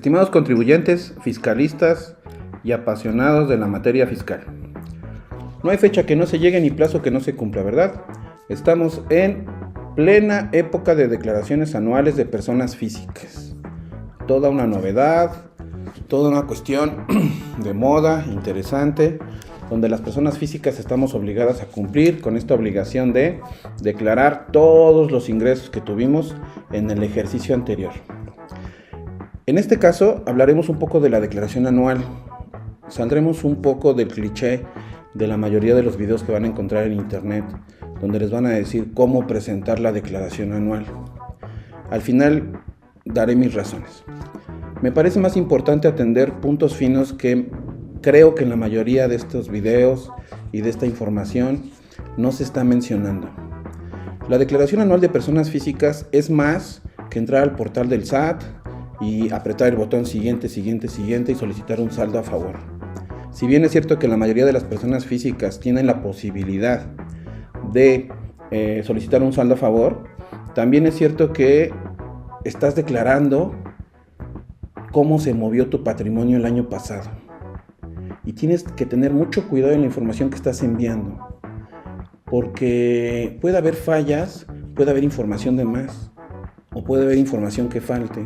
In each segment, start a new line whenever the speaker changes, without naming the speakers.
Estimados contribuyentes, fiscalistas y apasionados de la materia fiscal. No hay fecha que no se llegue ni plazo que no se cumpla, ¿verdad? Estamos en plena época de declaraciones anuales de personas físicas. Toda una novedad, toda una cuestión de moda interesante, donde las personas físicas estamos obligadas a cumplir con esta obligación de declarar todos los ingresos que tuvimos en el ejercicio anterior. En este caso hablaremos un poco de la declaración anual. Saldremos un poco del cliché de la mayoría de los videos que van a encontrar en internet, donde les van a decir cómo presentar la declaración anual. Al final daré mis razones. Me parece más importante atender puntos finos que creo que en la mayoría de estos videos y de esta información no se está mencionando. La declaración anual de personas físicas es más que entrar al portal del SAT y apretar el botón siguiente y solicitar un saldo a favor. Si bien es cierto que la mayoría de las personas físicas tienen la posibilidad de solicitar un saldo a favor, también es cierto que estás declarando cómo se movió tu patrimonio el año pasado. Y tienes que tener mucho cuidado en la información que estás enviando, porque puede haber fallas, puede haber información de más, o puede haber información que falte,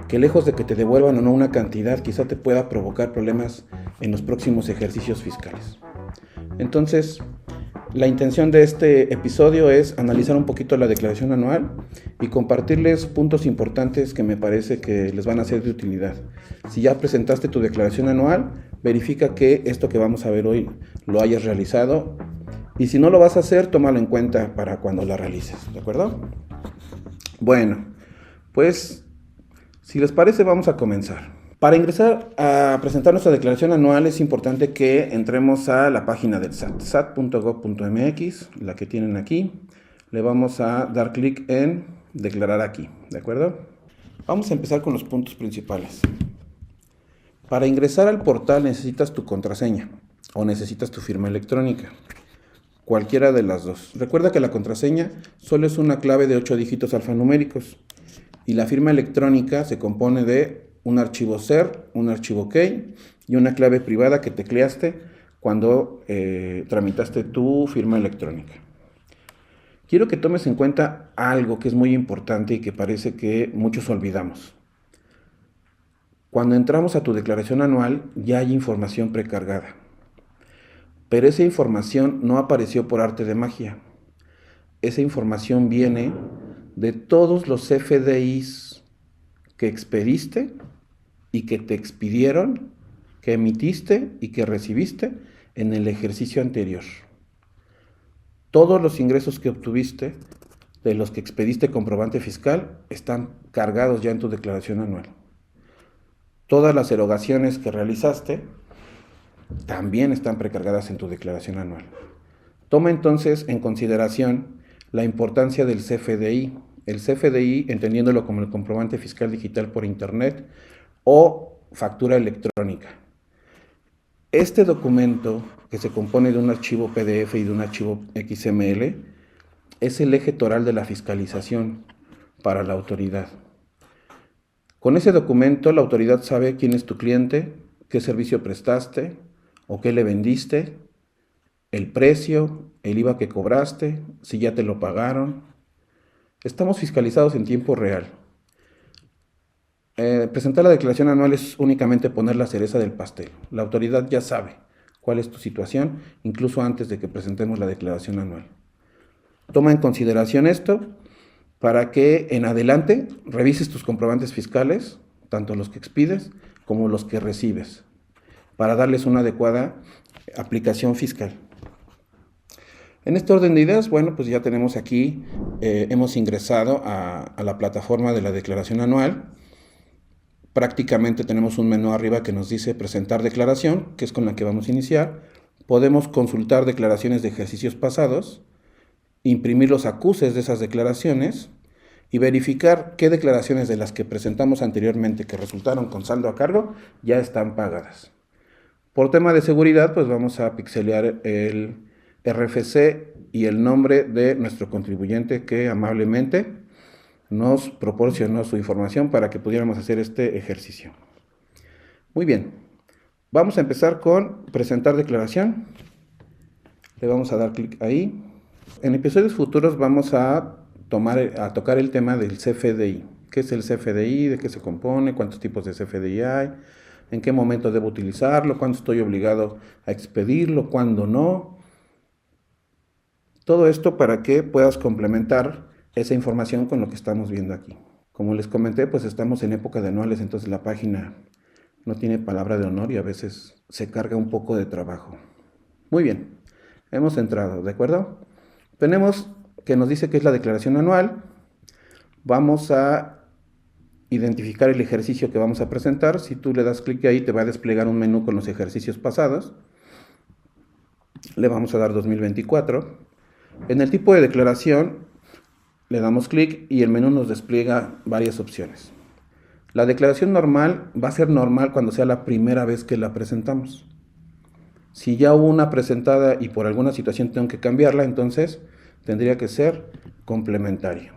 que lejos de que te devuelvan o no una cantidad, quizá te pueda provocar problemas en los próximos ejercicios fiscales. Entonces, la intención de este episodio es analizar un poquito la declaración anual y compartirles puntos importantes que me parece que les van a ser de utilidad. Si ya presentaste tu declaración anual, verifica que esto que vamos a ver hoy lo hayas realizado, y si no lo vas a hacer, tómalo en cuenta para cuando la realices, ¿de acuerdo? Bueno, pues si les parece, vamos a comenzar. Para ingresar a presentar nuestra declaración anual es importante que entremos a la página del SAT, sat.gov.mx, la que tienen aquí. Le vamos a dar clic en declarar aquí, ¿de acuerdo? Vamos a empezar con los puntos principales. Para ingresar al portal necesitas tu contraseña o necesitas tu firma electrónica, cualquiera de las dos. Recuerda que la contraseña solo es una clave de 8 dígitos alfanuméricos y la firma electrónica se compone de un archivo SER, un archivo key y una clave privada que tecleaste cuando tramitaste tu firma electrónica. Quiero que tomes en cuenta algo que es muy importante y que parece que muchos olvidamos. Cuando entramos a tu declaración anual ya hay información precargada, pero esa información no apareció por arte de magia. Esa información viene de todos los CFDIs que expediste y que te expidieron, que emitiste y que recibiste en el ejercicio anterior. Todos los ingresos que obtuviste, de los que expediste comprobante fiscal, están cargados ya en tu declaración anual. Todas las erogaciones que realizaste también están precargadas en tu declaración anual. Toma entonces en consideración la importancia del CFDI. El CFDI, entendiéndolo como el comprobante fiscal digital por internet o factura electrónica. Este documento, que se compone de un archivo PDF y de un archivo XML, es el eje toral de la fiscalización para la autoridad. Con ese documento, la autoridad sabe quién es tu cliente, qué servicio prestaste o qué le vendiste, el precio, el IVA que cobraste, si ya te lo pagaron. Estamos fiscalizados en tiempo real. Presentar la declaración anual es únicamente poner la cereza del pastel. La autoridad ya sabe cuál es tu situación, incluso antes de que presentemos la declaración anual. Toma en consideración esto para que en adelante revises tus comprobantes fiscales, tanto los que expides como los que recibes, para darles una adecuada aplicación fiscal. En este orden de ideas, bueno, pues ya tenemos aquí, hemos ingresado a la plataforma de la declaración anual. Prácticamente tenemos un menú arriba que nos dice presentar declaración, que es con la que vamos a iniciar. Podemos consultar declaraciones de ejercicios pasados, imprimir los acuses de esas declaraciones y verificar qué declaraciones de las que presentamos anteriormente que resultaron con saldo a cargo ya están pagadas. Por tema de seguridad, pues vamos a pixelear el RFC y el nombre de nuestro contribuyente que amablemente nos proporcionó su información para que pudiéramos hacer este ejercicio. Muy bien, vamos a empezar con presentar declaración. Le vamos a dar clic ahí. En episodios futuros vamos a tocar el tema del CFDI. ¿Qué es el CFDI? ¿De qué se compone? ¿Cuántos tipos de CFDI hay? ¿En qué momento debo utilizarlo? ¿Cuándo estoy obligado a expedirlo? ¿Cuándo no? Todo esto para que puedas complementar esa información con lo que estamos viendo aquí. Como les comenté, pues estamos en época de anuales, entonces la página no tiene palabra de honor y a veces se carga un poco de trabajo. Muy bien, hemos entrado, ¿de acuerdo? Tenemos que nos dice que es la declaración anual. Vamos a identificar el ejercicio que vamos a presentar. Si tú le das clic ahí, te va a desplegar un menú con los ejercicios pasados. Le vamos a dar 2024. En el tipo de declaración, le damos clic y el menú nos despliega varias opciones. La declaración normal va a ser normal cuando sea la primera vez que la presentamos. Si ya hubo una presentada y por alguna situación tengo que cambiarla, entonces tendría que ser complementaria.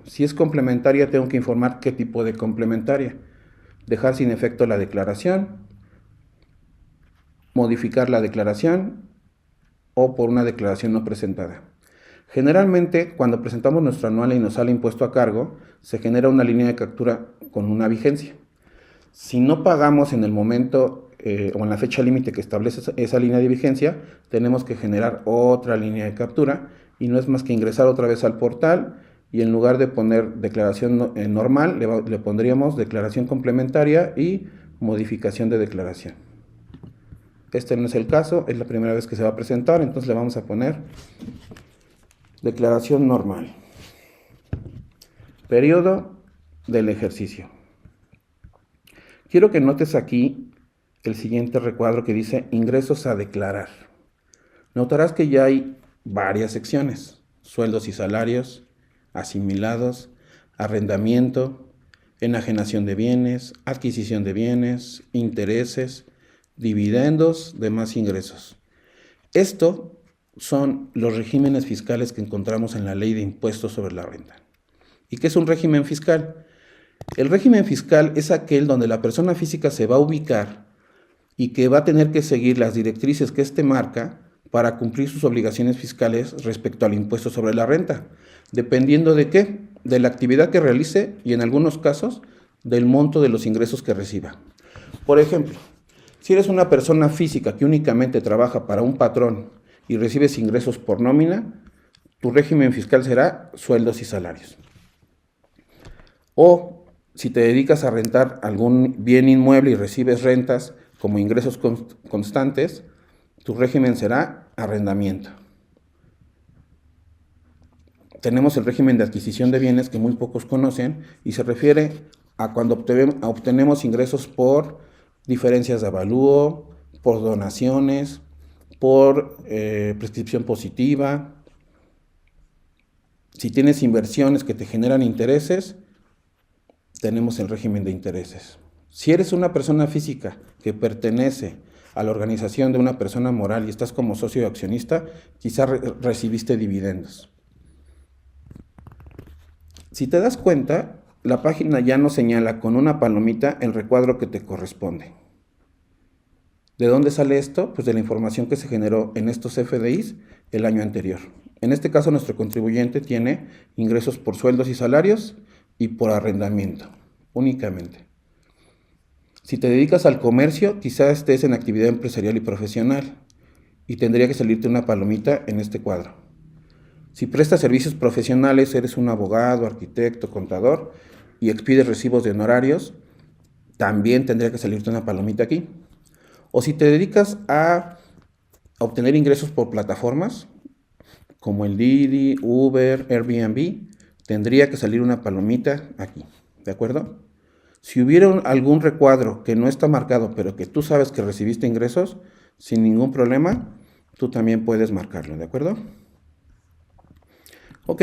Si es complementaria, tengo que informar qué tipo de complementaria. Dejar sin efecto la declaración, modificar la declaración o por una declaración no presentada. Generalmente, cuando presentamos nuestro anual y nos sale impuesto a cargo, se genera una línea de captura con una vigencia. Si no pagamos en el momento o en la fecha límite que establece esa línea de vigencia, tenemos que generar otra línea de captura y no es más que ingresar otra vez al portal y en lugar de poner declaración normal, le pondríamos declaración complementaria y modificación de declaración. Este no es el caso, es la primera vez que se va a presentar, entonces le vamos a poner declaración normal. Periodo del ejercicio. Quiero que notes aquí el siguiente recuadro que dice ingresos a declarar. Notarás que ya hay varias secciones: sueldos y salarios, asimilados, arrendamiento, enajenación de bienes, adquisición de bienes, intereses, dividendos, demás ingresos. Esto son los regímenes fiscales que encontramos en la Ley de Impuestos sobre la Renta. ¿Y qué es un régimen fiscal? El régimen fiscal es aquel donde la persona física se va a ubicar y que va a tener que seguir las directrices que éste marca para cumplir sus obligaciones fiscales respecto al impuesto sobre la renta, dependiendo de qué, de la actividad que realice y en algunos casos del monto de los ingresos que reciba. Por ejemplo, si eres una persona física que únicamente trabaja para un patrón y recibes ingresos por nómina, tu régimen fiscal será sueldos y salarios. O si te dedicas a rentar algún bien inmueble y recibes rentas como ingresos constantes, tu régimen será arrendamiento. Tenemos el régimen de adquisición de bienes que muy pocos conocen y se refiere a cuando obtenemos ingresos por diferencias de avalúo, por donaciones, por prescripción positiva. Si tienes inversiones que te generan intereses, tenemos el régimen de intereses. Si eres una persona física que pertenece a la organización de una persona moral y estás como socio accionista, quizá recibiste dividendos. Si te das cuenta, la página ya nos señala con una palomita el recuadro que te corresponde. ¿De dónde sale esto? Pues de la información que se generó en estos FDIs el año anterior. En este caso, nuestro contribuyente tiene ingresos por sueldos y salarios y por arrendamiento, únicamente. Si te dedicas al comercio, quizás estés en actividad empresarial y profesional y tendría que salirte una palomita en este cuadro. Si prestas servicios profesionales, eres un abogado, arquitecto, contador y expides recibos de honorarios, también tendría que salirte una palomita aquí. O si te dedicas a obtener ingresos por plataformas como el Didi, Uber, Airbnb, tendría que salir una palomita aquí, ¿de acuerdo? Si hubiera algún recuadro que no está marcado, pero que tú sabes que recibiste ingresos, sin ningún problema, tú también puedes marcarlo, ¿de acuerdo? Ok,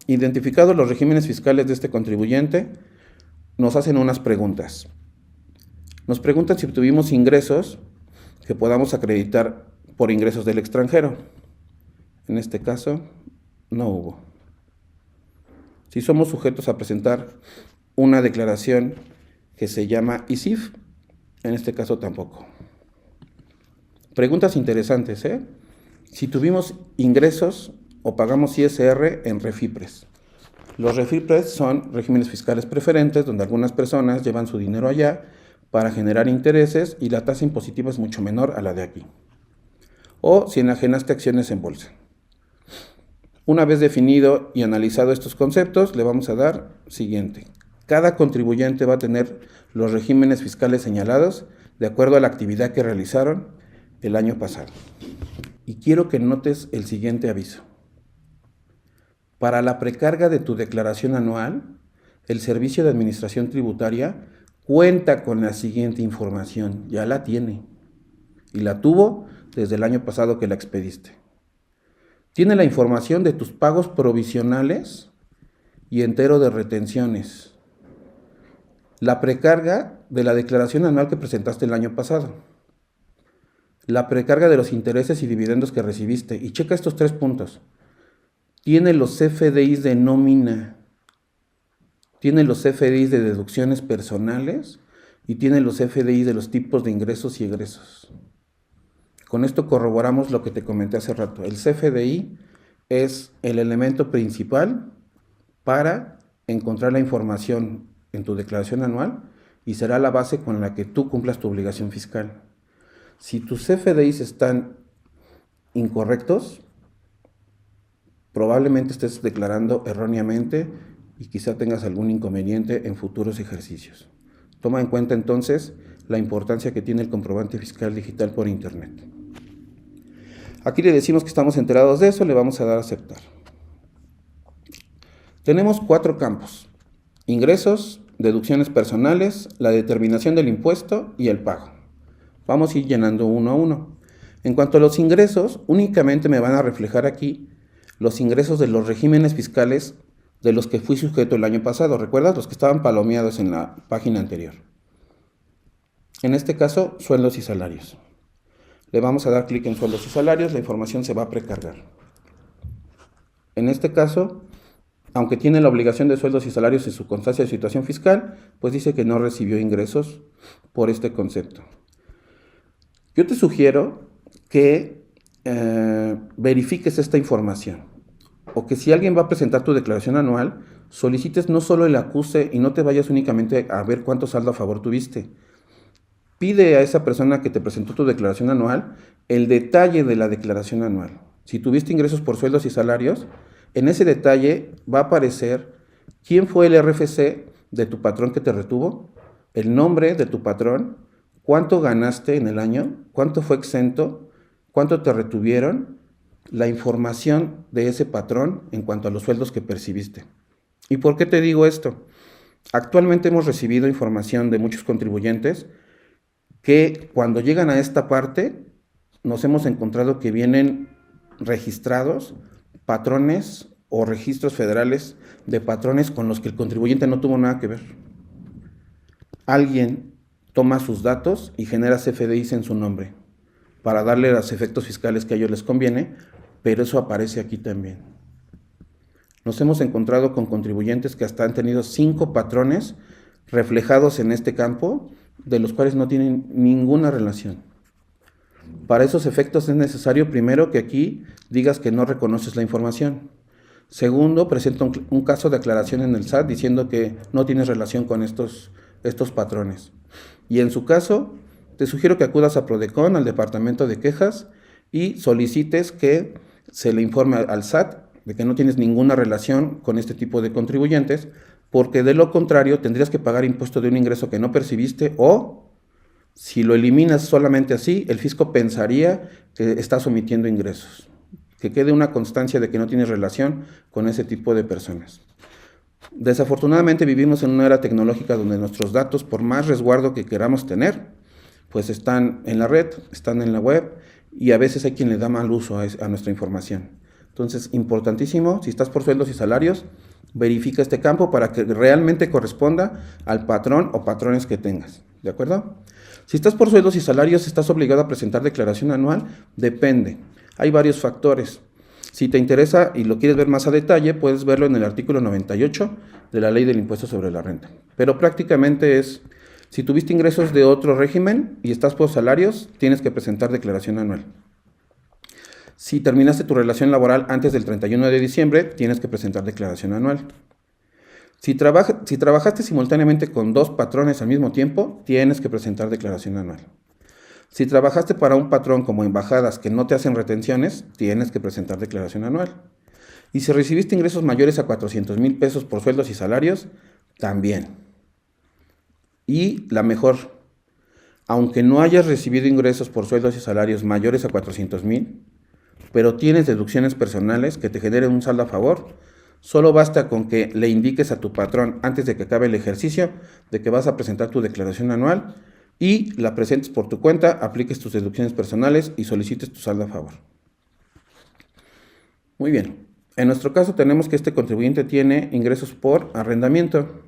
identificados los regímenes fiscales de este contribuyente, nos hacen unas preguntas. Nos preguntan si obtuvimos ingresos que podamos acreditar por ingresos del extranjero. En este caso, no hubo. si somos sujetos a presentar una declaración que se llama ISIF, en este caso tampoco. Preguntas interesantes, ¿eh? Si tuvimos ingresos o pagamos ISR en REFIPRES. Los REFIPRES son regímenes fiscales preferentes donde algunas personas llevan su dinero allá para generar intereses y la tasa impositiva es mucho menor a la de aquí. O si enajenaste acciones en bolsa. Una vez definido y analizado estos conceptos, le vamos a dar siguiente. Cada contribuyente va a tener los regímenes fiscales señalados de acuerdo a la actividad que realizaron el año pasado. Y quiero que notes el siguiente aviso. Para la precarga de tu declaración anual, el Servicio de Administración Tributaria cuenta con la siguiente información. Ya la tiene. Y la tuvo desde el año pasado que la expediste. Tiene la información de tus pagos provisionales y entero de retenciones. La precarga de la declaración anual que presentaste el año pasado. La precarga de los intereses y dividendos que recibiste. Y checa estos 3 puntos. Tiene los CFDIs de nómina. Tiene los CFDIs de deducciones personales. Y tiene los CFDIs de los tipos de ingresos y egresos. Con esto corroboramos lo que te comenté hace rato. El CFDI es el elemento principal para encontrar la información en tu declaración anual y será la base con la que tú cumplas tu obligación fiscal. Si tus CFDIs están incorrectos, probablemente estés declarando erróneamente y quizá tengas algún inconveniente en futuros ejercicios. Toma en cuenta entonces la importancia que tiene el comprobante fiscal digital por internet. Aquí le decimos que estamos enterados de eso, le vamos a dar a aceptar. Tenemos 4 campos: ingresos, deducciones personales, la determinación del impuesto y el pago. Vamos a ir llenando uno a uno. En cuanto a los ingresos, únicamente me van a reflejar aquí los ingresos de los regímenes fiscales de los que fui sujeto el año pasado. ¿Recuerdas? Los que estaban palomeados en la página anterior. En este caso, sueldos y salarios. Le vamos a dar clic en sueldos y salarios, la información se va a precargar. En este caso, aunque tiene la obligación de sueldos y salarios en su constancia de situación fiscal, pues dice que no recibió ingresos por este concepto. Yo te sugiero que verifiques esta información, o que si alguien va a presentar tu declaración anual, solicites no solo el acuse y no te vayas únicamente a ver cuánto saldo a favor tuviste. Pide a esa persona que te presentó tu declaración anual el detalle de la declaración anual. Si tuviste ingresos por sueldos y salarios, en ese detalle va a aparecer quién fue el RFC de tu patrón que te retuvo, el nombre de tu patrón, cuánto ganaste en el año, cuánto fue exento, cuánto te retuvieron, la información de ese patrón en cuanto a los sueldos que percibiste. ¿Y por qué te digo esto? Actualmente hemos recibido información de muchos contribuyentes que cuando llegan a esta parte nos hemos encontrado que vienen registrados patrones o registros federales de patrones con los que el contribuyente no tuvo nada que ver. Alguien toma sus datos y genera CFDIs en su nombre para darle los efectos fiscales que a ellos les conviene, pero eso aparece aquí también. Nos hemos encontrado con contribuyentes que hasta han tenido 5 patrones reflejados en este campo, de los cuales no tienen ninguna relación. Para esos efectos es necesario, primero, que aquí digas que no reconoces la información. Segundo, presenta un caso de aclaración en el SAT diciendo que no tienes relación con estos patrones. Y en su caso, te sugiero que acudas a Prodecon, al departamento de quejas, y solicites que se le informe al SAT de que no tienes ninguna relación con este tipo de contribuyentes, porque de lo contrario tendrías que pagar impuesto de un ingreso que no percibiste, o si lo eliminas solamente así, el fisco pensaría que estás omitiendo ingresos. Que quede una constancia de que no tienes relación con ese tipo de personas. Desafortunadamente vivimos en una era tecnológica donde nuestros datos, por más resguardo que queramos tener, pues están en la red, están en la web, y a veces hay quien le da mal uso a nuestra información. Entonces, importantísimo, si estás por sueldos y salarios, verifica este campo para que realmente corresponda al patrón o patrones que tengas, ¿de acuerdo? Si estás por sueldos y salarios, ¿estás obligado a presentar declaración anual? Depende, hay varios factores. Si te interesa y lo quieres ver más a detalle, puedes verlo en el artículo 98 de la Ley del Impuesto sobre la Renta. Pero prácticamente es, si tuviste ingresos de otro régimen y estás por salarios, tienes que presentar declaración anual. Si terminaste tu relación laboral antes del 31 de diciembre, tienes que presentar declaración anual. Si trabajaste simultáneamente con 2 patrones al mismo tiempo, tienes que presentar declaración anual. Si trabajaste para un patrón como embajadas que no te hacen retenciones, tienes que presentar declaración anual. Y si recibiste ingresos mayores a 400,000 pesos por sueldos y salarios, también. Y la mejor, aunque no hayas recibido ingresos por sueldos y salarios mayores a 400,000, pero tienes deducciones personales que te generen un saldo a favor, solo basta con que le indiques a tu patrón antes de que acabe el ejercicio de que vas a presentar tu declaración anual y la presentes por tu cuenta, apliques tus deducciones personales y solicites tu saldo a favor. Muy bien. En nuestro caso tenemos que este contribuyente tiene ingresos por arrendamiento.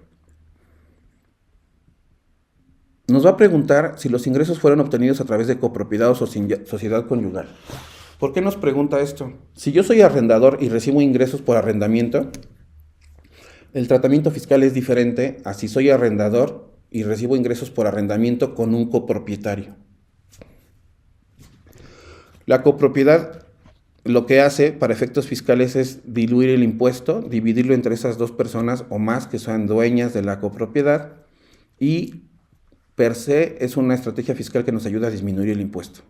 Nos va a preguntar si los ingresos fueron obtenidos a través de copropiedad o sociedad conyugal. ¿Por qué nos pregunta esto? Si yo soy arrendador y recibo ingresos por arrendamiento, el tratamiento fiscal es diferente a si soy arrendador y recibo ingresos por arrendamiento con un copropietario. La copropiedad lo que hace para efectos fiscales es diluir el impuesto, dividirlo entre esas 2 personas o más que sean dueñas de la copropiedad y per se es una estrategia fiscal que nos ayuda a disminuir el impuesto.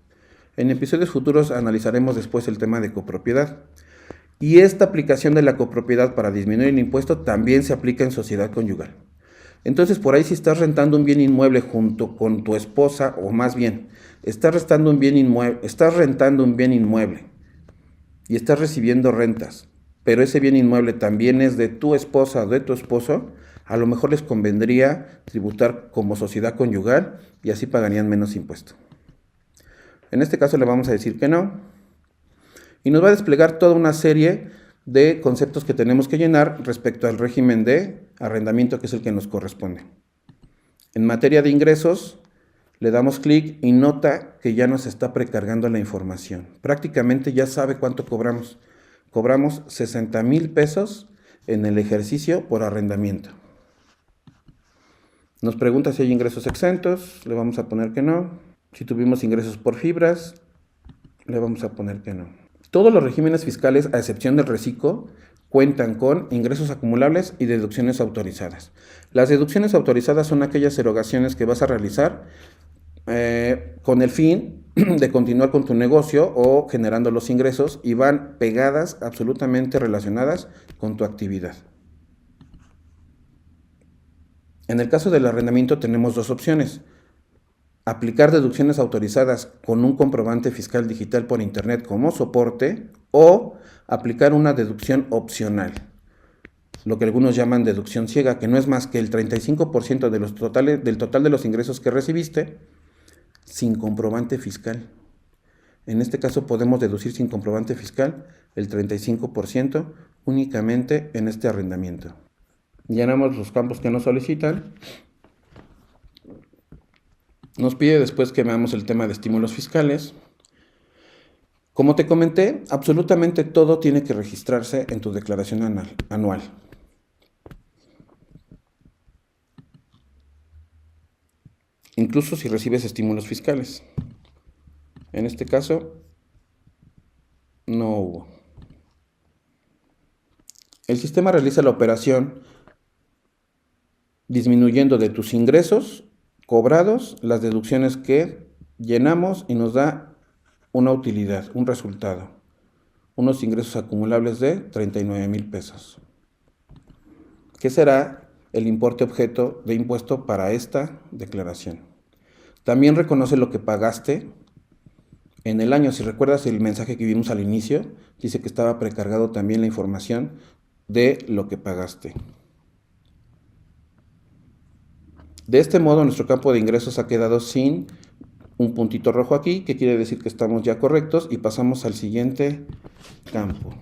En episodios futuros analizaremos después el tema de copropiedad. Y esta aplicación de la copropiedad para disminuir el impuesto también se aplica en sociedad conyugal. Entonces, por ahí si estás rentando un bien inmueble junto con tu esposa, o más bien, estás rentando un bien inmueble y estás recibiendo rentas, pero ese bien inmueble también es de tu esposa o de tu esposo, a lo mejor les convendría tributar como sociedad conyugal y así pagarían menos impuesto. En este caso le vamos a decir que no. Y nos va a desplegar toda una serie de conceptos que tenemos que llenar respecto al régimen de arrendamiento, que es el que nos corresponde. En materia de ingresos, le damos clic y nota que ya nos está precargando la información. Prácticamente ya sabe cuánto cobramos. Cobramos 60,000 pesos en el ejercicio por arrendamiento. Nos pregunta si hay ingresos exentos, le vamos a poner que no. Si tuvimos ingresos por fibras, le vamos a poner que no. Todos los regímenes fiscales, a excepción del reciclo, cuentan con ingresos acumulables y deducciones autorizadas. Las deducciones autorizadas son aquellas erogaciones que vas a realizar con el fin de continuar con tu negocio o generando los ingresos y van pegadas, absolutamente relacionadas con tu actividad. En el caso del arrendamiento tenemos 2 opciones. Aplicar deducciones autorizadas con un comprobante fiscal digital por internet como soporte o aplicar una deducción opcional, lo que algunos llaman deducción ciega, que no es más que el 35% del total de los ingresos que recibiste sin comprobante fiscal. En este caso podemos deducir sin comprobante fiscal el 35% únicamente en este arrendamiento. Llenamos los campos que nos solicitan. Nos pide después que veamos el tema de estímulos fiscales. Como te comenté, absolutamente todo tiene que registrarse en tu declaración anual. Incluso si recibes estímulos fiscales. En este caso, no hubo. El sistema realiza la operación disminuyendo de tus ingresos cobrados las deducciones que llenamos y nos da una utilidad, un resultado, unos ingresos acumulables de 39,000 pesos, que será el importe objeto de impuesto para esta declaración. También reconoce lo que pagaste en el año. Si recuerdas el mensaje que vimos al inicio, dice que estaba precargado también la información de lo que pagaste. De este modo, nuestro campo de ingresos ha quedado sin un puntito rojo aquí, que quiere decir que estamos ya correctos, y pasamos al siguiente campo.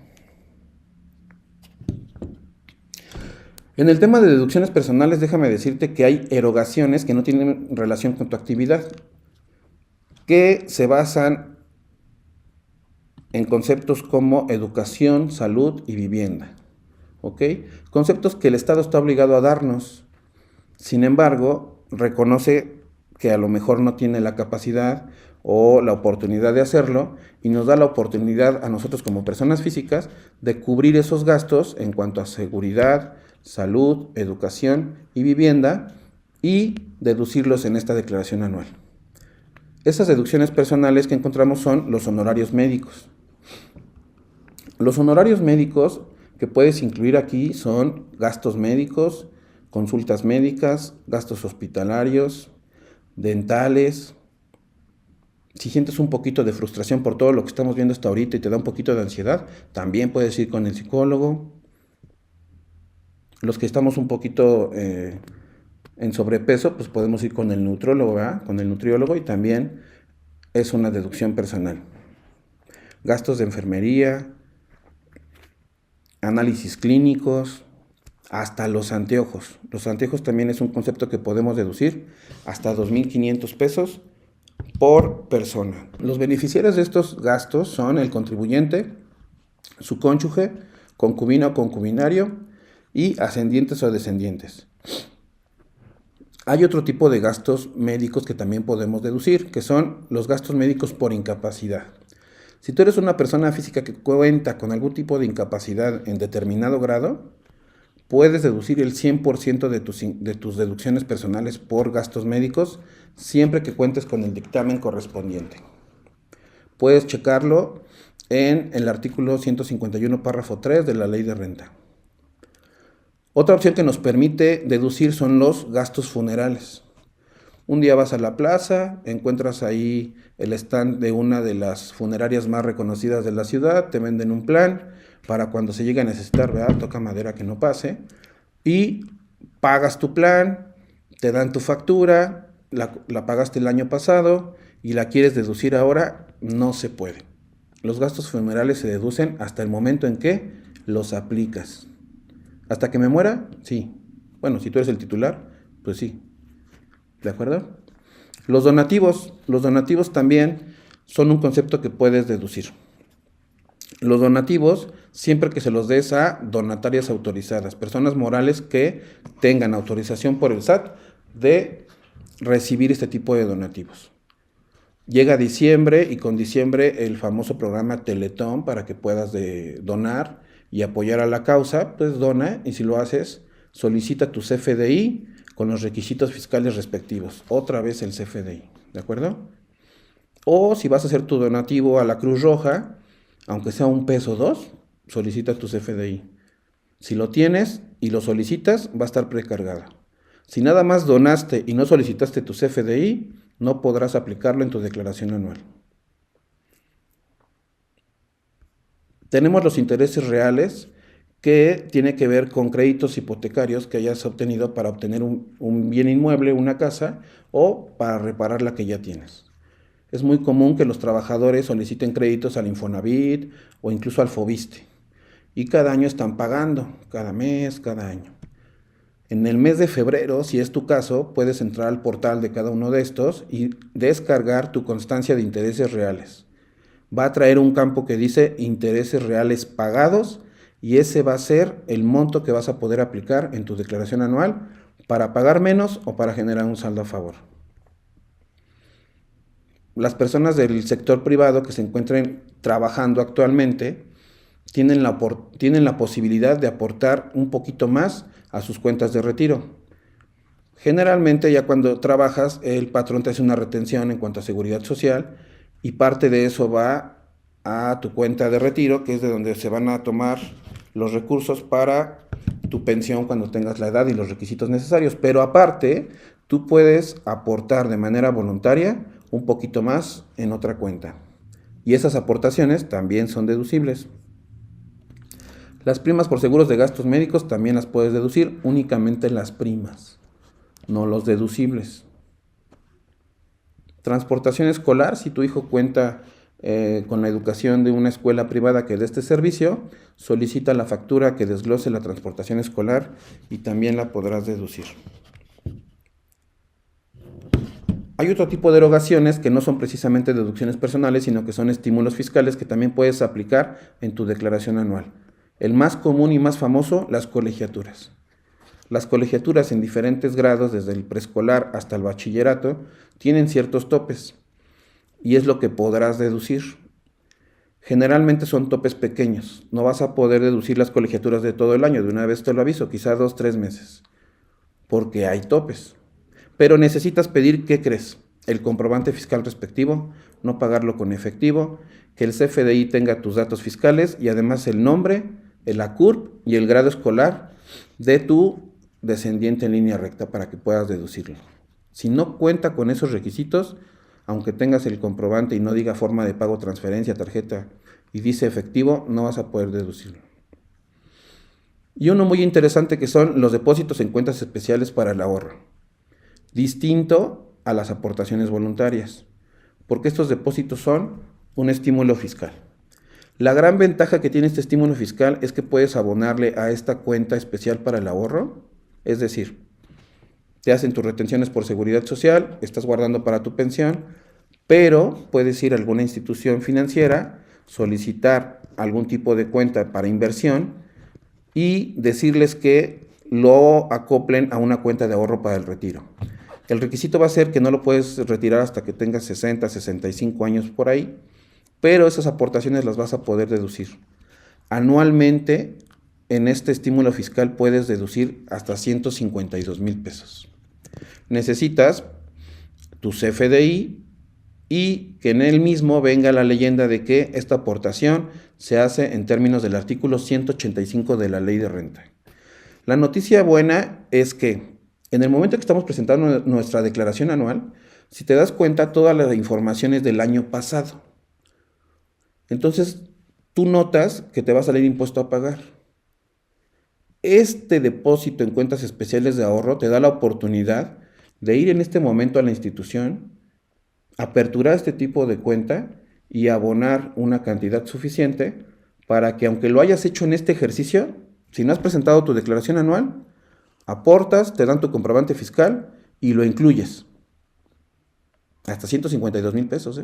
En el tema de deducciones personales, déjame decirte que hay erogaciones que no tienen relación con tu actividad, que se basan en conceptos como educación, salud y vivienda. ¿Ok? Conceptos que el Estado está obligado a darnos. Sin embargo, reconoce que a lo mejor no tiene la capacidad o la oportunidad de hacerlo y nos da la oportunidad a nosotros como personas físicas de cubrir esos gastos en cuanto a seguridad, salud, educación y vivienda y deducirlos en esta declaración anual. Esas deducciones personales que encontramos son los honorarios médicos. Los honorarios médicos que puedes incluir aquí son gastos médicos, consultas médicas, gastos hospitalarios, dentales. Si sientes un poquito de frustración por todo lo que estamos viendo hasta ahorita y te da un poquito de ansiedad, también puedes ir con el psicólogo. Los que estamos un poquito en sobrepeso, pues podemos ir con el nutriólogo, ¿verdad? Con el nutriólogo, y también es una deducción personal. Gastos de enfermería, análisis clínicos, hasta los anteojos. Los anteojos también es un concepto que podemos deducir hasta 2,500 pesos por persona. Los beneficiarios de estos gastos son el contribuyente, su cónyuge, concubino o concubinario y ascendientes o descendientes. Hay otro tipo de gastos médicos que también podemos deducir, que son los gastos médicos por incapacidad. Si tú eres una persona física que cuenta con algún tipo de incapacidad en determinado grado, puedes deducir el 100% de tus deducciones personales por gastos médicos, siempre que cuentes con el dictamen correspondiente. Puedes checarlo en el artículo 151, párrafo 3 de la Ley de Renta. Otra opción que nos permite deducir son los gastos funerales. Un día vas a la plaza, encuentras ahí el stand de una de las funerarias más reconocidas de la ciudad, te venden un plan para cuando se llegue a necesitar, ¿verdad? Toca madera que no pase, y pagas tu plan, te dan tu factura, la pagaste el año pasado y la quieres deducir ahora, no se puede. Los gastos funerales se deducen hasta el momento en que los aplicas. ¿Hasta que me muera? Sí. Bueno, si tú eres el titular, pues sí. ¿De acuerdo? Los donativos también son un concepto que puedes deducir. Los donativos, siempre que se los des a donatarias autorizadas, personas morales que tengan autorización por el SAT de recibir este tipo de donativos. Llega diciembre y con diciembre el famoso programa Teletón para que puedas donar y apoyar a la causa, pues dona, y si lo haces, solicita tu CFDI con los requisitos fiscales respectivos. Otra vez el CFDI, ¿de acuerdo? O si vas a hacer tu donativo a la Cruz Roja, aunque sea $1 o $2, solicita tu CFDI. Si lo tienes y lo solicitas, va a estar precargada. Si nada más donaste y no solicitaste tu CFDI, no podrás aplicarlo en tu declaración anual. Tenemos los intereses reales, que tiene que ver con créditos hipotecarios que hayas obtenido para obtener un bien inmueble, una casa, o para reparar la que ya tienes. Es muy común que los trabajadores soliciten créditos al Infonavit o incluso al Fobiste, y cada año están pagando, cada mes, cada año. En el mes de febrero, si es tu caso, puedes entrar al portal de cada uno de estos y descargar tu constancia de intereses reales. Va a traer un campo que dice intereses reales pagados, y ese va a ser el monto que vas a poder aplicar en tu declaración anual para pagar menos o para generar un saldo a favor. Las personas del sector privado que se encuentren trabajando actualmente tienen la posibilidad de aportar un poquito más a sus cuentas de retiro. Generalmente ya cuando trabajas, el patrón te hace una retención en cuanto a seguridad social y parte de eso va a tu cuenta de retiro, que es de donde se van a tomar los recursos para tu pensión cuando tengas la edad y los requisitos necesarios. Pero aparte, tú puedes aportar de manera voluntaria un poquito más en otra cuenta. Y esas aportaciones también son deducibles. Las primas por seguros de gastos médicos también las puedes deducir, únicamente las primas, no los deducibles. Transportación escolar, si tu hijo cuenta con la educación de una escuela privada que dé este servicio, solicita la factura que desglose la transportación escolar y también la podrás deducir. Hay otro tipo de erogaciones que no son precisamente deducciones personales, sino que son estímulos fiscales que también puedes aplicar en tu declaración anual. El más común y más famoso, las colegiaturas. Las colegiaturas en diferentes grados, desde el preescolar hasta el bachillerato, tienen ciertos topes y es lo que podrás deducir. Generalmente son topes pequeños, no vas a poder deducir las colegiaturas de todo el año, de una vez te lo aviso, quizá 2, 3 meses, porque hay topes. Pero necesitas pedir, ¿qué crees? El comprobante fiscal respectivo, no pagarlo con efectivo, que el CFDI tenga tus datos fiscales y además el nombre, el ACURP y el grado escolar de tu descendiente en línea recta para que puedas deducirlo. Si no cuenta con esos requisitos, aunque tengas el comprobante y no diga forma de pago, transferencia, tarjeta y dice efectivo, no vas a poder deducirlo. Y uno muy interesante que son los depósitos en cuentas especiales para el ahorro, distinto a las aportaciones voluntarias, porque estos depósitos son un estímulo fiscal. La gran ventaja que tiene este estímulo fiscal es que puedes abonarle a esta cuenta especial para el ahorro, es decir, te hacen tus retenciones por seguridad social, estás guardando para tu pensión, pero puedes ir a alguna institución financiera, solicitar algún tipo de cuenta para inversión y decirles que lo acoplen a una cuenta de ahorro para el retiro. El requisito va a ser que no lo puedes retirar hasta que tengas 60, 65 años por ahí, pero esas aportaciones las vas a poder deducir. Anualmente, en este estímulo fiscal puedes deducir hasta 152,000 pesos. Necesitas tu CFDI y que en él mismo venga la leyenda de que esta aportación se hace en términos del artículo 185 de la Ley de Renta. La noticia buena es que en el momento que estamos presentando nuestra declaración anual, si te das cuenta, toda la información es del año pasado. Entonces, tú notas que te va a salir impuesto a pagar. Este depósito en cuentas especiales de ahorro te da la oportunidad de ir en este momento a la institución, aperturar este tipo de cuenta y abonar una cantidad suficiente para que, aunque lo hayas hecho en este ejercicio, si no has presentado tu declaración anual, aportas, te dan tu comprobante fiscal y lo incluyes. Hasta 152,000 pesos,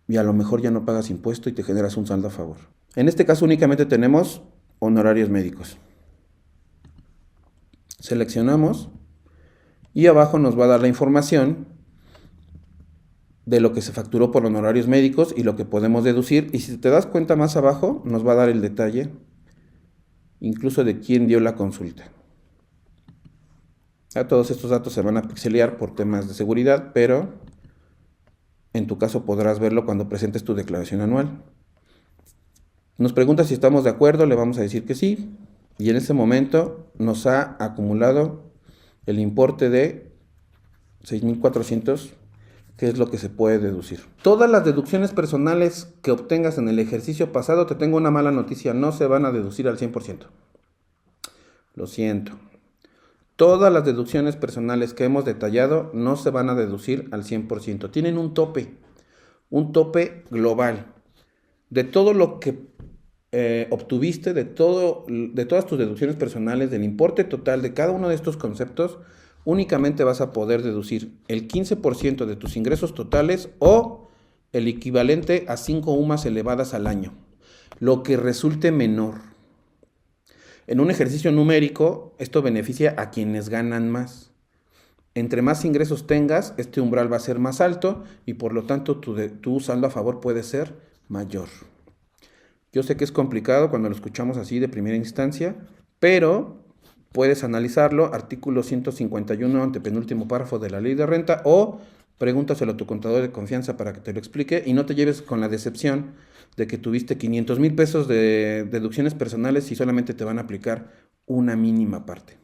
y a lo mejor ya no pagas impuesto y te generas un saldo a favor. En este caso únicamente tenemos honorarios médicos. Seleccionamos y abajo nos va a dar la información de lo que se facturó por honorarios médicos y lo que podemos deducir. Y si te das cuenta más abajo, nos va a dar el detalle, incluso de quién dio la consulta. Ya todos estos datos se van a pixelear por temas de seguridad, pero en tu caso podrás verlo cuando presentes tu declaración anual. Nos pregunta si estamos de acuerdo, le vamos a decir que sí. Y en ese momento nos ha acumulado el importe de 6,400, que es lo que se puede deducir. Todas las deducciones personales que obtengas en el ejercicio pasado, te tengo una mala noticia, no se van a deducir al 100%. Lo siento. Todas las deducciones personales que hemos detallado no se van a deducir al 100%. Tienen un tope global. De todo lo que obtuviste, de todas tus deducciones personales, del importe total de cada uno de estos conceptos, únicamente vas a poder deducir el 15% de tus ingresos totales o el equivalente a 5 UMAS elevadas al año, lo que resulte menor. En un ejercicio numérico, esto beneficia a quienes ganan más. Entre más ingresos tengas, este umbral va a ser más alto y por lo tanto tu saldo a favor puede ser mayor. Yo sé que es complicado cuando lo escuchamos así de primera instancia, pero puedes analizarlo, artículo 151, antepenúltimo párrafo de la Ley de Renta, o pregúntaselo a tu contador de confianza para que te lo explique y no te lleves con la decepción de que tuviste 500,000 pesos de deducciones personales y solamente te van a aplicar una mínima parte.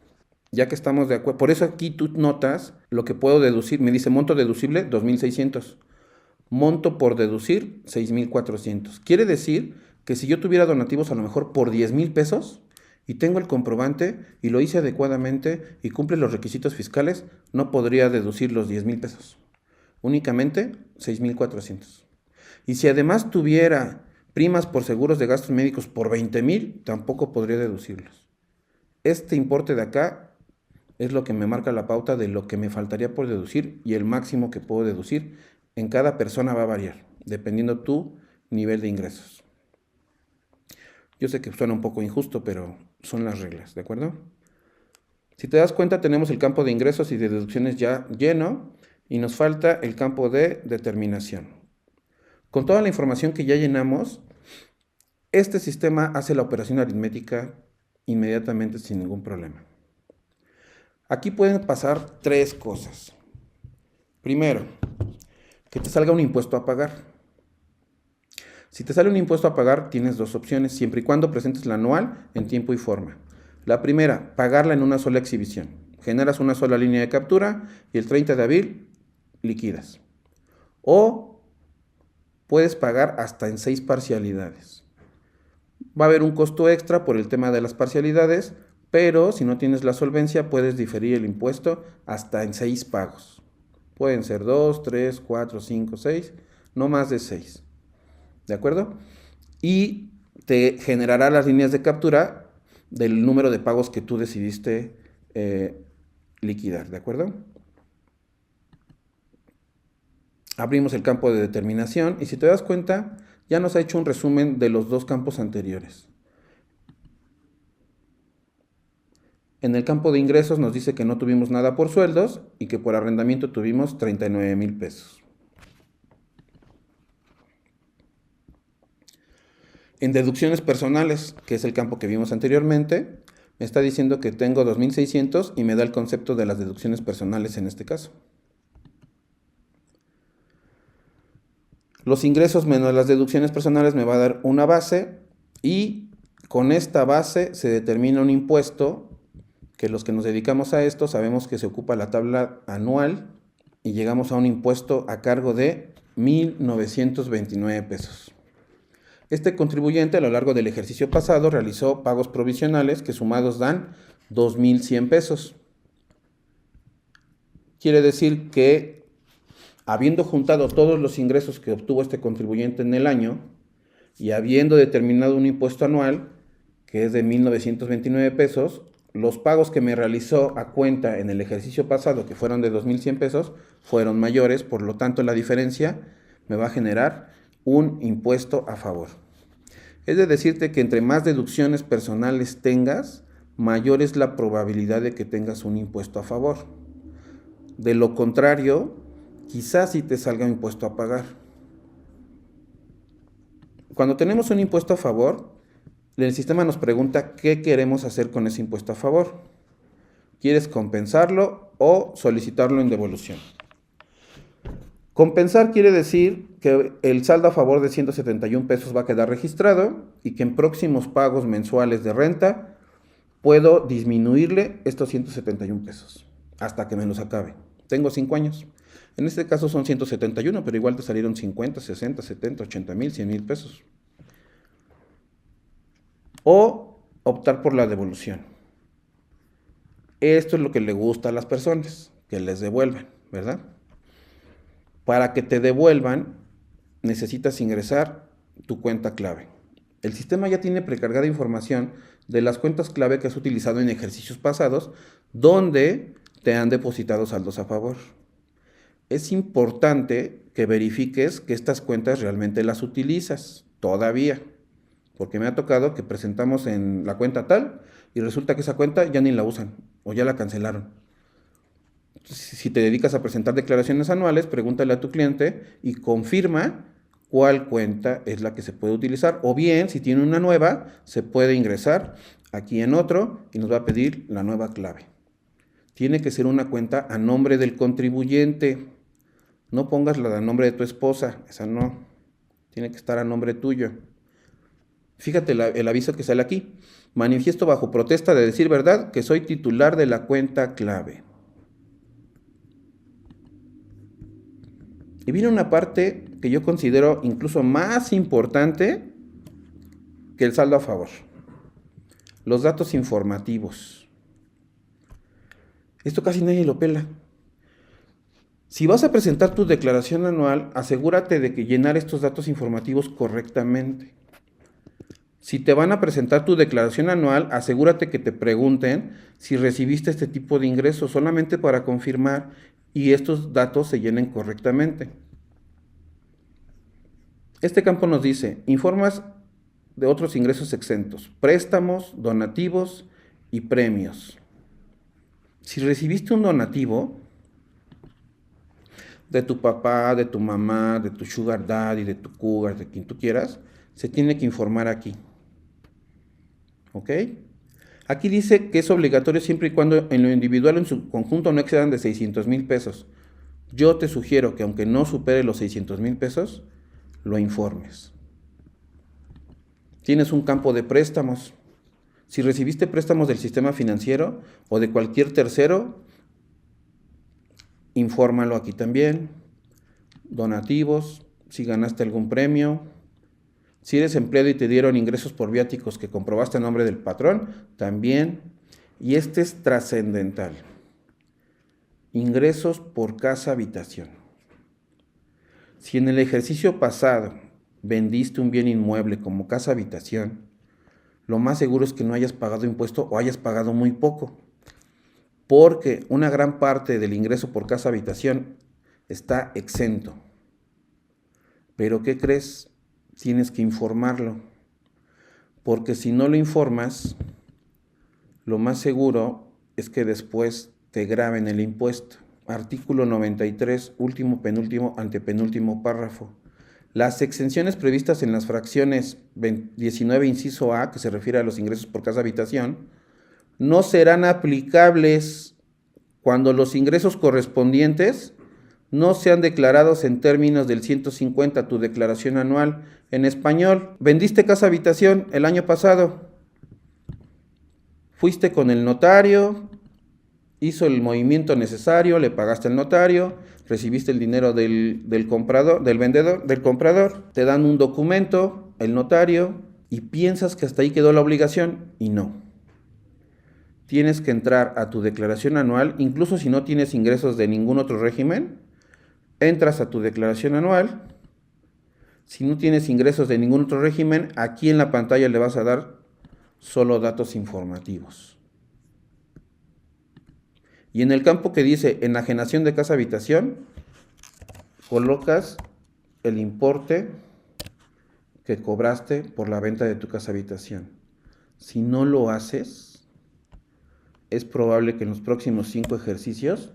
Ya que estamos de acuerdo, por eso aquí tú notas lo que puedo deducir, me dice monto deducible 2,600, monto por deducir 6,400. Quiere decir que si yo tuviera donativos a lo mejor por 10,000 pesos y tengo el comprobante y lo hice adecuadamente y cumple los requisitos fiscales, no podría deducir los 10,000 pesos, únicamente 6,400. Y si además tuviera primas por seguros de gastos médicos por 20,000, tampoco podría deducirlos. Este importe de acá es lo que me marca la pauta de lo que me faltaría por deducir y el máximo que puedo deducir. En cada persona va a variar, dependiendo tu nivel de ingresos. Yo sé que suena un poco injusto, pero son las reglas, ¿de acuerdo? Si te das cuenta, tenemos el campo de ingresos y de deducciones ya lleno y nos falta el campo de determinación. Con toda la información que ya llenamos, este sistema hace la operación aritmética inmediatamente sin ningún problema. Aquí pueden pasar tres cosas. Primero, que te salga un impuesto a pagar. Si te sale un impuesto a pagar, tienes dos opciones, siempre y cuando presentes la anual en tiempo y forma. La primera, pagarla en una sola exhibición. Generas una sola línea de captura y el 30 de abril liquidas. O puedes pagar hasta en 6 parcialidades. Va a haber un costo extra por el tema de las parcialidades, pero si no tienes la solvencia puedes diferir el impuesto hasta en 6 pagos. Pueden ser 2, 3, 4, 5, 6, no más de 6. ¿De acuerdo? Y te generará las líneas de captura del número de pagos que tú decidiste liquidar, ¿de acuerdo? Abrimos el campo de determinación y si te das cuenta, ya nos ha hecho un resumen de los dos campos anteriores. En el campo de ingresos nos dice que no tuvimos nada por sueldos y que por arrendamiento tuvimos 39,000 pesos. En deducciones personales, que es el campo que vimos anteriormente, me está diciendo que tengo 2,600 y me da el concepto de las deducciones personales en este caso. Los ingresos menos las deducciones personales me va a dar una base y con esta base se determina un impuesto que los que nos dedicamos a esto sabemos que se ocupa la tabla anual y llegamos a un impuesto a cargo de 1,929 pesos. Este contribuyente a lo largo del ejercicio pasado realizó pagos provisionales que sumados dan 2,100 pesos. Quiere decir que habiendo juntado todos los ingresos que obtuvo este contribuyente en el año y habiendo determinado un impuesto anual que es de 1,929 pesos, los pagos que me realizó a cuenta en el ejercicio pasado, que fueron de 2,100 pesos, fueron mayores, por lo tanto la diferencia me va a generar un impuesto a favor. Es de decirte que entre más deducciones personales tengas, mayor es la probabilidad de que tengas un impuesto a favor. De lo contrario, quizás sí te salga un impuesto a pagar. Cuando tenemos un impuesto a favor, el sistema nos pregunta qué queremos hacer con ese impuesto a favor. ¿Quieres compensarlo o solicitarlo en devolución? Compensar quiere decir que el saldo a favor de 171 pesos va a quedar registrado y que en próximos pagos mensuales de renta puedo disminuirle estos 171 pesos hasta que me los acabe. Tengo 5 años. En este caso son 171, pero igual te salieron 50, 60, 70, 80 mil, 100 mil pesos. O optar por la devolución. Esto es lo que le gusta a las personas, que les devuelvan, ¿verdad? Para que te devuelvan, necesitas ingresar tu cuenta clave. El sistema ya tiene precargada información de las cuentas clave que has utilizado en ejercicios pasados, donde te han depositado saldos a favor. Es importante que verifiques que estas cuentas realmente las utilizas todavía, porque me ha tocado que presentamos en la cuenta tal y resulta que esa cuenta ya ni la usan o ya la cancelaron. Si te dedicas a presentar declaraciones anuales, pregúntale a tu cliente y confirma cuál cuenta es la que se puede utilizar. O bien, si tiene una nueva, se puede ingresar aquí en otro y nos va a pedir la nueva clave. Tiene que ser una cuenta a nombre del contribuyente. No pongas la de nombre de tu esposa, esa no. Tiene que estar a nombre tuyo. Fíjate el aviso que sale aquí. Manifiesto bajo protesta de decir verdad que soy titular de la cuenta clave. Y viene una parte que yo considero incluso más importante que el saldo a favor. Los datos informativos. Esto casi nadie lo pela. Si vas a presentar tu declaración anual, asegúrate de que llenar estos datos informativos correctamente. Si te van a presentar tu declaración anual, asegúrate que te pregunten si recibiste este tipo de ingresos, solamente para confirmar y estos datos se llenen correctamente. Este campo nos dice, informas de otros ingresos exentos, préstamos, donativos y premios. Si recibiste un donativo de tu papá, de tu mamá, de tu sugar daddy, de tu cougar, de quien tú quieras, se tiene que informar aquí. ¿Ok? Aquí dice que es obligatorio siempre y cuando en lo individual o en su conjunto no excedan de 600,000 pesos. Yo te sugiero que aunque no supere los 600,000 pesos, lo informes. Tienes un campo de préstamos. Si recibiste préstamos del sistema financiero o de cualquier tercero, infórmalo aquí también. Donativos, si ganaste algún premio. Si eres empleado y te dieron ingresos por viáticos que comprobaste a nombre del patrón, también. Y este es trascendental. Ingresos por casa habitación. Si en el ejercicio pasado vendiste un bien inmueble como casa habitación, lo más seguro es que no hayas pagado impuesto o hayas pagado muy poco, porque una gran parte del ingreso por casa habitación está exento. Pero ¿qué crees? Tienes que informarlo, porque si no lo informas, lo más seguro es que después te graben el impuesto. Artículo 93, último, penúltimo, antepenúltimo párrafo. Las exenciones previstas en las fracciones 19, inciso A, que se refiere a los ingresos por casa habitación, no serán aplicables cuando los ingresos correspondientes no sean declarados en términos del 150, tu declaración anual. En español, vendiste casa habitación el año pasado, fuiste con el notario, hizo el movimiento necesario, le pagaste al notario, recibiste el dinero del comprador, del comprador, te dan un documento, el notario, y piensas que hasta ahí quedó la obligación, y no. Tienes que entrar a tu declaración anual, incluso si no tienes ingresos de ningún otro régimen, entras a tu declaración anual. Si no tienes ingresos de ningún otro régimen, aquí en la pantalla le vas a dar solo datos informativos. Y en el campo que dice enajenación de casa habitación, colocas el importe que cobraste por la venta de tu casa habitación. Si no lo haces, es probable que en los próximos 5 ejercicios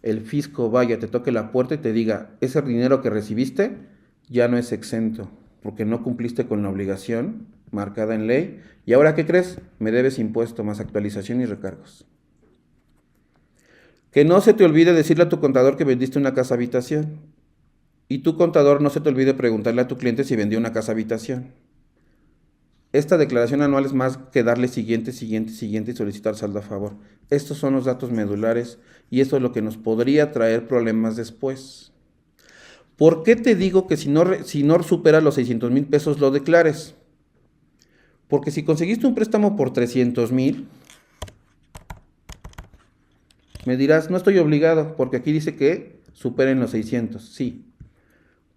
el fisco vaya, te toque la puerta y te diga, ese dinero que recibiste ya no es exento, porque no cumpliste con la obligación marcada en ley. ¿Y ahora qué crees? Me debes impuesto más actualización y recargos. Que no se te olvide decirle a tu contador que vendiste una casa habitación. Y tu contador no se te olvide preguntarle a tu cliente si vendió una casa habitación. Esta declaración anual es más que darle siguiente y solicitar saldo a favor. Estos son los datos medulares y esto es lo que nos podría traer problemas después. ¿Por qué te digo que si no supera los 600,000 pesos lo declares? Porque si conseguiste un préstamo por 300,000, me dirás, no estoy obligado, porque aquí dice que superen los 600, sí.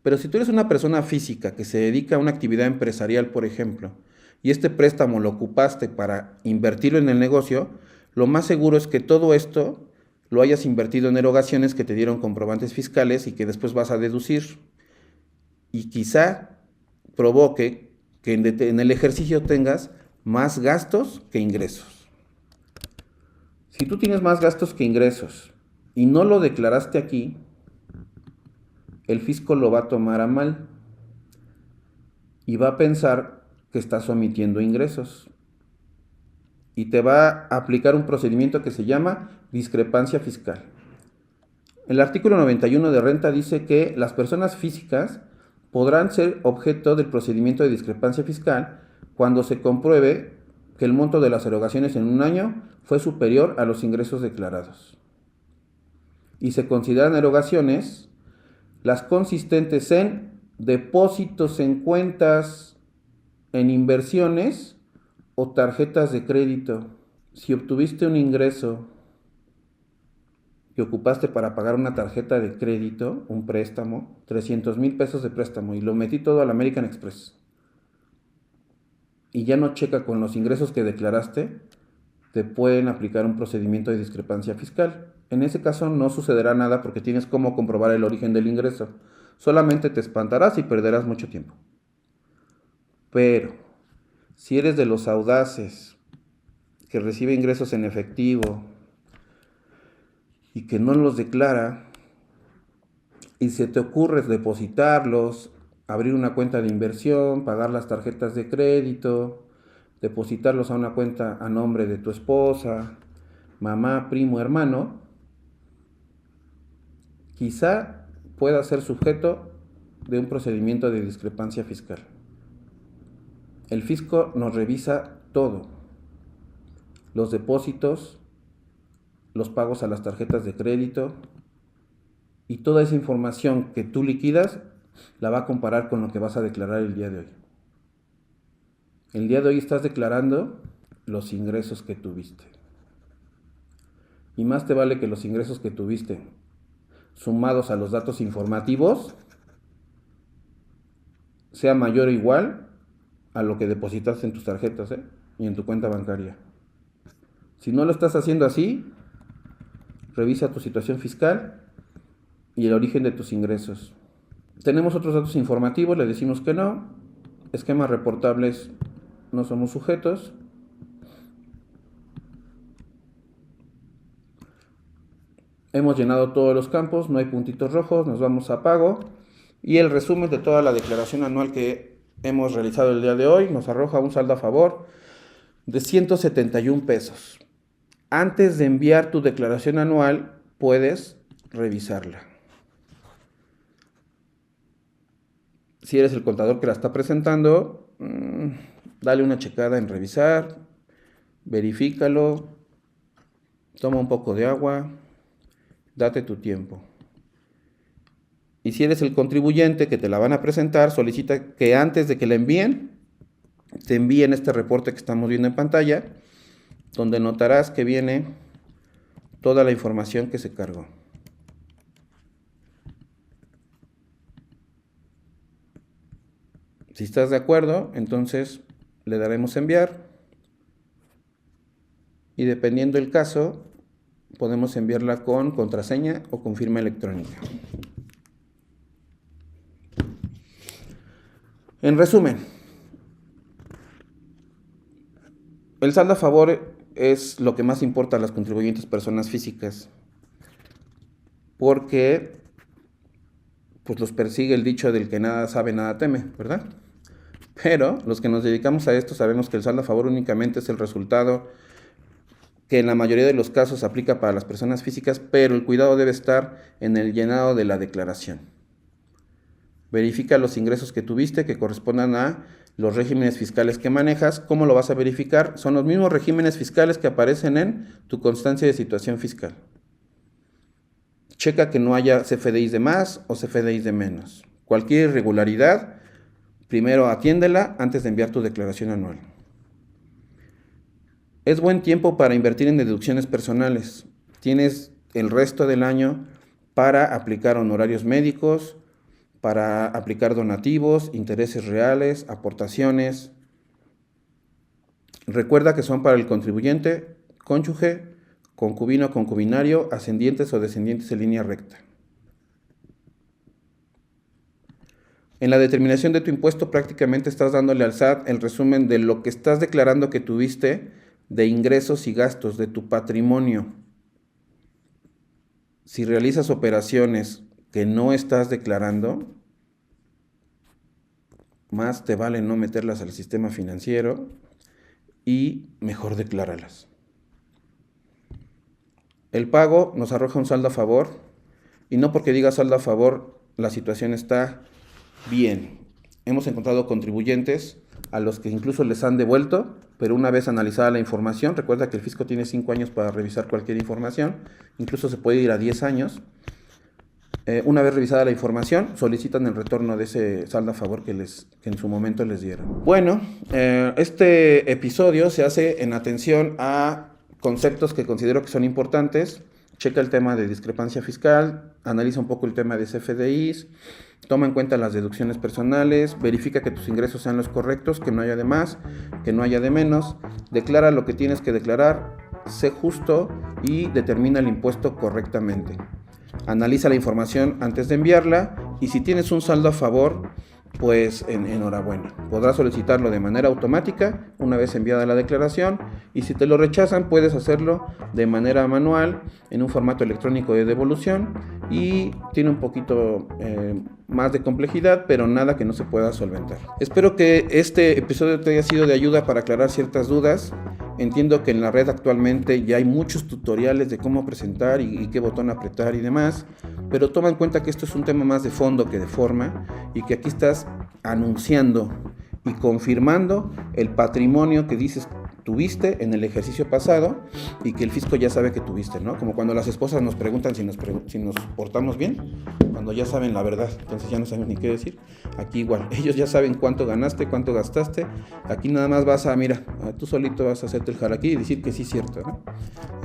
Pero si tú eres una persona física que se dedica a una actividad empresarial, por ejemplo, y este préstamo lo ocupaste para invertirlo en el negocio, lo más seguro es que todo esto lo hayas invertido en erogaciones que te dieron comprobantes fiscales y que después vas a deducir. Y quizá provoque que en el ejercicio tengas más gastos que ingresos. Si tú tienes más gastos que ingresos y no lo declaraste aquí, el fisco lo va a tomar a mal y va a pensar que estás omitiendo ingresos y te va a aplicar un procedimiento que se llama discrepancia fiscal. El artículo 91 de renta dice que las personas físicas podrán ser objeto del procedimiento de discrepancia fiscal cuando se compruebe que el monto de las erogaciones en un año fue superior a los ingresos declarados. Y se consideran erogaciones las consistentes en depósitos en cuentas, en inversiones o tarjetas de crédito. Si obtuviste un ingreso que ocupaste para pagar una tarjeta de crédito, un préstamo, 300,000 pesos de préstamo, y lo metí todo al American Express, y ya no checa con los ingresos que declaraste, te pueden aplicar un procedimiento de discrepancia fiscal. En ese caso no sucederá nada porque tienes cómo comprobar el origen del ingreso. Solamente te espantarás y perderás mucho tiempo. Pero si eres de los audaces que recibe ingresos en efectivo y que no los declara, y se te ocurre depositarlos, abrir una cuenta de inversión, pagar las tarjetas de crédito, depositarlos a una cuenta a nombre de tu esposa, mamá, primo, hermano, quizá pueda ser sujeto de un procedimiento de discrepancia fiscal. El fisco nos revisa todo: los depósitos, los pagos a las tarjetas de crédito, y toda esa información que tú liquidas la va a comparar con lo que vas a declarar el día de hoy. El día de hoy estás declarando los ingresos que tuviste. Y más te vale que los ingresos que tuviste, sumados a los datos informativos, sea mayor o igual a lo que depositaste en tus tarjetas, y en tu cuenta bancaria. Si no lo estás haciendo así, revisa tu situación fiscal y el origen de tus ingresos. Tenemos otros datos informativos, le decimos que no. Esquemas reportables, no somos sujetos. Hemos llenado todos los campos, no hay puntitos rojos, nos vamos a pago. Y el resumen de toda la declaración anual que hemos realizado el día de hoy nos arroja un saldo a favor de 171 pesos. Antes de enviar tu declaración anual, puedes revisarla. Si eres el contador que la está presentando, dale una checada en revisar, verifícalo, toma un poco de agua, date tu tiempo. Y si eres el contribuyente que te la van a presentar, solicita que antes de que la envíen, te envíen este reporte que estamos viendo en pantalla, donde notarás que viene toda la información que se cargó. Si estás de acuerdo, entonces le daremos enviar, y dependiendo del caso, podemos enviarla con contraseña o con firma electrónica. En resumen, el saldo a favor es lo que más importa a las contribuyentes personas físicas, porque pues los persigue el dicho del que nada sabe, nada teme, ¿verdad? Pero los que nos dedicamos a esto sabemos que el saldo a favor únicamente es el resultado que en la mayoría de los casos aplica para las personas físicas, pero el cuidado debe estar en el llenado de la declaración. Verifica los ingresos que tuviste que correspondan a los regímenes fiscales que manejas. ¿Cómo lo vas a verificar? Son los mismos regímenes fiscales que aparecen en tu constancia de situación fiscal. Checa que no haya CFDIs de más o CFDIs de menos. Cualquier irregularidad, primero atiéndela antes de enviar tu declaración anual. Es buen tiempo para invertir en deducciones personales. Tienes el resto del año para aplicar honorarios médicos, para aplicar donativos, intereses reales, aportaciones. Recuerda que son para el contribuyente, cónyuge, concubino, concubinario, ascendientes o descendientes en línea recta. En la determinación de tu impuesto prácticamente estás dándole al SAT el resumen de lo que estás declarando que tuviste de ingresos y gastos de tu patrimonio. Si realizas operaciones que no estás declarando, más te vale no meterlas al sistema financiero y mejor decláralas. El pago nos arroja un saldo a favor, y no porque diga saldo a favor la situación está bien. Hemos encontrado contribuyentes a los que incluso les han devuelto, pero una vez analizada la información, recuerda que el fisco tiene 5 años para revisar cualquier información, incluso se puede ir a 10 años. Una vez revisada la información, solicitan el retorno de ese saldo a favor que en su momento les dieron. Bueno, este episodio se hace en atención a conceptos que considero que son importantes checa el tema de discrepancia fiscal, analiza un poco el tema de CFDIs, toma en cuenta las deducciones personales, verifica que tus ingresos sean los correctos, que no haya de más, que no haya de menos, declara lo que tienes que declarar, sé justo y determina el impuesto correctamente. Analiza la información antes de enviarla y si tienes un saldo a favor, pues enhorabuena. Podrás solicitarlo de manera automática una vez enviada la declaración y si te lo rechazan puedes hacerlo de manera manual en un formato electrónico de devolución y tiene un poquito más de complejidad, pero nada que no se pueda solventar. Espero que este episodio te haya sido de ayuda para aclarar ciertas dudas. Entiendo que en la red actualmente ya hay muchos tutoriales de cómo presentar y qué botón apretar y demás, pero toma en cuenta que esto es un tema más de fondo que de forma y que aquí estás anunciando y confirmando el patrimonio que dices tuviste en el ejercicio pasado y que el fisco ya sabe que tuviste, ¿no? Como cuando las esposas nos preguntan si nos portamos bien, cuando ya saben la verdad, entonces ya no saben ni qué decir. Aquí igual, ellos ya saben cuánto ganaste, cuánto gastaste. Aquí nada más vas a, mira, tú solito vas a hacerte el jaraquí y decir que sí es cierto, ¿no?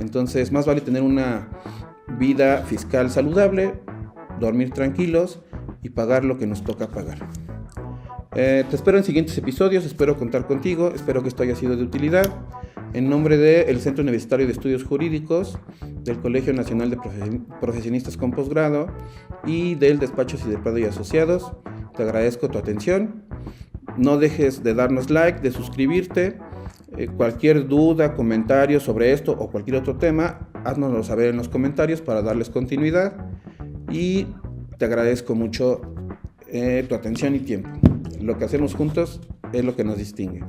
Entonces, más vale tener una vida fiscal saludable, dormir tranquilos y pagar lo que nos toca pagar. Te espero en siguientes episodios, espero contar contigo, espero que esto haya sido de utilidad. En nombre del Centro Universitario de Estudios Jurídicos, del Colegio Nacional de Profesionistas con Posgrado y del Despacho Siderprado y Asociados, te agradezco tu atención. No dejes de darnos like, de suscribirte. Cualquier duda, comentario sobre esto o cualquier otro tema, háznoslo saber en los comentarios para darles continuidad. Y te agradezco mucho tu atención y tiempo. Lo que hacemos juntos es lo que nos distingue.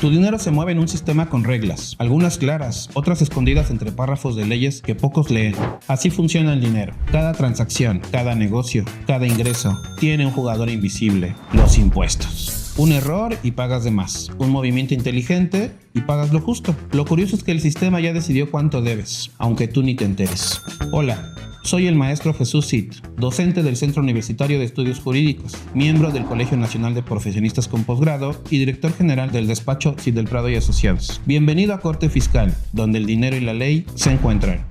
Tu dinero se mueve en un sistema con reglas, algunas claras, otras escondidas entre párrafos de leyes que pocos leen. Así funciona el dinero. Cada transacción, cada negocio, cada ingreso tiene un jugador invisible: los impuestos. Un error y pagas de más. Un movimiento inteligente y pagas lo justo. Lo curioso es que el sistema ya decidió cuánto debes, aunque tú ni te enteres. Hola. Soy el maestro Jesús Cid, docente del Centro Universitario de Estudios Jurídicos, miembro del Colegio Nacional de Profesionistas con Posgrado y director general del Despacho Siderprado y Asociados. Bienvenido a Corte Fiscal, donde el dinero y la ley se encuentran.